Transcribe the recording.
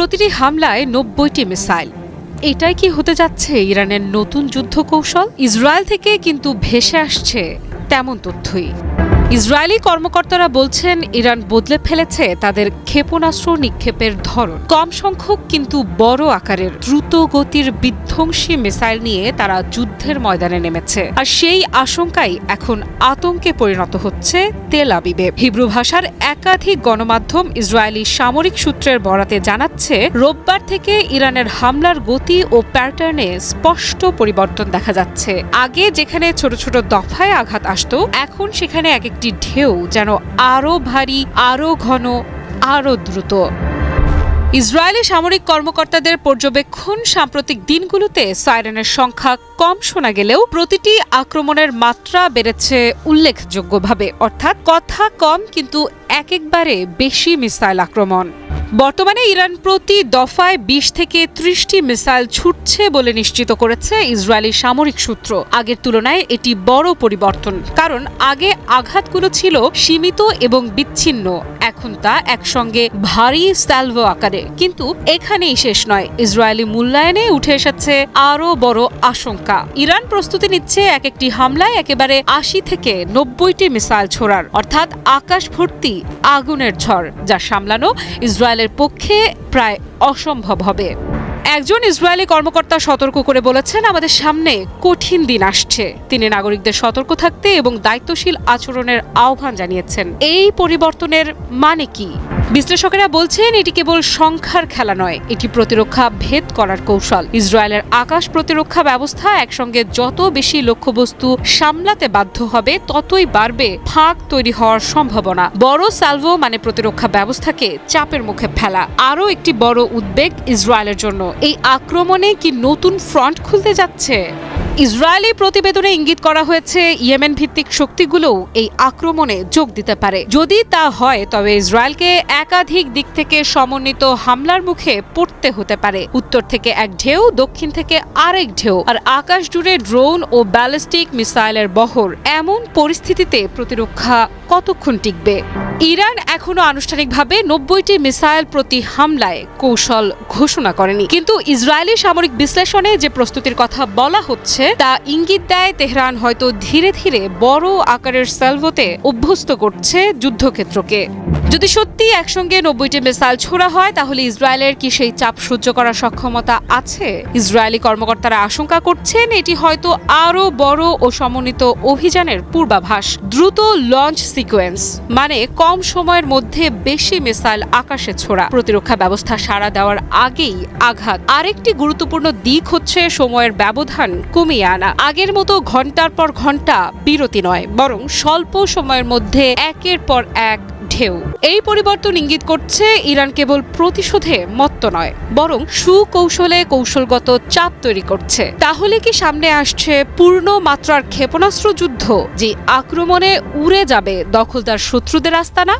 প্রতিটি হামলায় ৯০টি মিসাইল। এটাই কি হতে যাচ্ছে ইরানের নতুন যুদ্ধ কৌশল? ইসরায়েল থেকে কিন্তু ভেসে আসছে তেমন তথ্যই। ইসরায়েলি কর্মকর্তারা বলছেন ইরান বদলে ফেলেছে তাদের ক্ষেপণাস্ত্র নিক্ষেপের ধরন। কম সংখ্যক কিন্তু বড় আকারের দ্রুত গতির বিধ্বংসী মিসাইল নিয়ে তারা যুদ্ধের ময়দানে নেমেছে। আর সেই আশঙ্কাই এখন আতঙ্কে পরিণত হচ্ছে তেল আবিবে। হিব্রু ভাষার একাধিক গণমাধ্যম ইসরায়েলি সামরিক সূত্রের বরাতে জানাচ্ছে, রোববার থেকে ইরানের হামলার গতি ও প্যাটার্নে স্পষ্ট পরিবর্তন দেখা যাচ্ছে। আগে যেখানে ছোট ছোট দফায় আঘাত আসতো, এখন সেখানে এক একটি ঢেউ যেন আরো ভারী, আরো ঘন, আরো দ্রুত। ইসরায়েলি সামরিক কর্মকর্তাদের পর্যবেক্ষণ, সাম্প্রতিক দিনগুলোতে সাইরেনের সংখ্যা কম শোনা গেলেও প্রতিটি আক্রমণের মাত্রা বেড়েছে উল্লেখযোগ্যভাবে। অর্থাৎ কথা কম কিন্তু একেবারে বেশি মিসাইল আক্রমণ। বর্তমানে ইরান প্রতি দফায় ২০ থেকে ৩০টি মিসাইল ছুটছে বলে নিশ্চিত করেছে ইসরায়েলি সামরিক সূত্র। আগের তুলনায় এটি বড় পরিবর্তন, কারণ আগে আঘাতগুলো ছিল সীমিত এবং বিচ্ছিন্ন, এখন তা একসঙ্গে ভারী স্যালভো আকারে। কিন্তু এখানেই শেষ নয়, ইসরায়েলি মূল্যায়নে উঠে এসেছে আরও বড় আশঙ্কা। ইরান প্রস্তুতি নিচ্ছে এক একটি হামলায় একেবারে ৮০ থেকে ৯০টি মিসাইল ছোড়ার, অর্থাৎ আকাশ ভর্তি আগুনের ঝড়, যা সামলানো ইসরায়েলের পক্ষে প্রায় অসম্ভব হবে। একজন ইসরায়েলি কর্মকর্তা সতর্ক করে বলেছেন, আমাদের সামনে কঠিন দিন আসছে। তিনি নাগরিকদের সতর্ক থাকতে এবং দায়িত্বশীল আচরণের আহ্বান জানিয়েছেন। এই পরিবর্তনের মানে কি? বিশ্লেষকেরা বলছেন, এটি কেবল সংখ্যার খেলা নয়, এটি প্রতিরক্ষা ভেদ করার কৌশল। ইসরায়েলের আকাশ প্রতিরক্ষা ব্যবস্থা একসঙ্গে যত বেশি লক্ষ্যবস্তু সামলাতে বাধ্য হবে, ততই বাড়বে ফাঁক তৈরি হওয়ার সম্ভাবনা। বড় সালভো মানে প্রতিরক্ষা ব্যবস্থাকে চাপের মুখে ফেলা। আরও একটি বড় উদ্বেগ ইসরায়েলের জন্য, এই আক্রমণে কি নতুন ফ্রন্ট খুলতে যাচ্ছে? ইসরায়েলি প্রতিবেদনে ইঙ্গিত করা হয়েছে, ইয়েমেন ভিত্তিক শক্তিগুলোও এই আক্রমণে যোগ দিতে পারে। যদি তা হয়, তবে ইসরায়েলকে একাধিক দিক থেকে সমন্বিত হামলার মুখে পড়তে হতে পারে। উত্তর থেকে এক ঢেউ, দক্ষিণ থেকে আরেক ঢেউ, আর আকাশ জুড়ে ড্রোন ও ব্যালিস্টিক মিসাইলের বহর। এমন পরিস্থিতিতে প্রতিরক্ষা কতক্ষণ টিকবে? ইরান এখনো আনুষ্ঠানিকভাবে ৯০টি মিসাইল প্রতি হামলায় কৌশল ঘোষণা করেনি, কিন্তু ইসরায়েলি সামরিক বিশ্লেষণে যে প্রস্তুতির কথা বলা হচ্ছে তা ইঙ্গিত দেয় তেহরান হয়তো ধীরে ধীরে বড় আকারের সালভোতে অভ্যস্ত করছে যুদ্ধক্ষেত্রকে। যদি সত্যি একসঙ্গে ৯০টি মিসাইল ছোড়া হয়, তাহলে ইসরায়েলের কি সেই চাপ সহ্য করার সক্ষমতা আছে? ইসরায়েলি কর্মকর্তারা আশঙ্কা করছেন, এটি হয়তো আরও বড় ও সমন্বিত অভিযানের পূর্বাভাস। দ্রুত লঞ্চ সিকোয়েন্স মানে কম সময়ের মধ্যে বেশি মিসাইল আকাশে ছোড়া। প্রতিরক্ষা ব্যবস্থা সাড়া দেওয়ার আগেই আঘাত। আরেকটি গুরুত্বপূর্ণ দিক হচ্ছে সময়ের ব্যবধান কমিয়ে আনা। আগের মতো ঘন্টার পর ঘন্টা বিরতি নয়, বরং স্বল্প সময়ের মধ্যে একের পর এক ঢেউ। এই পরিবর্তন ইঙ্গিত করছে ইরান কেবল প্রতিশোধে মত্ত নয়, বরং সুকৌশলে কৌশলগত চাপ তৈরি করছে। তাহলে কি সামনে আসছে পূর্ণ মাত্রার ক্ষেপণাস্ত্র যুদ্ধ, যে আক্রমণে উড়ে যাবে দখলদার শত্রুদের আস্তানা?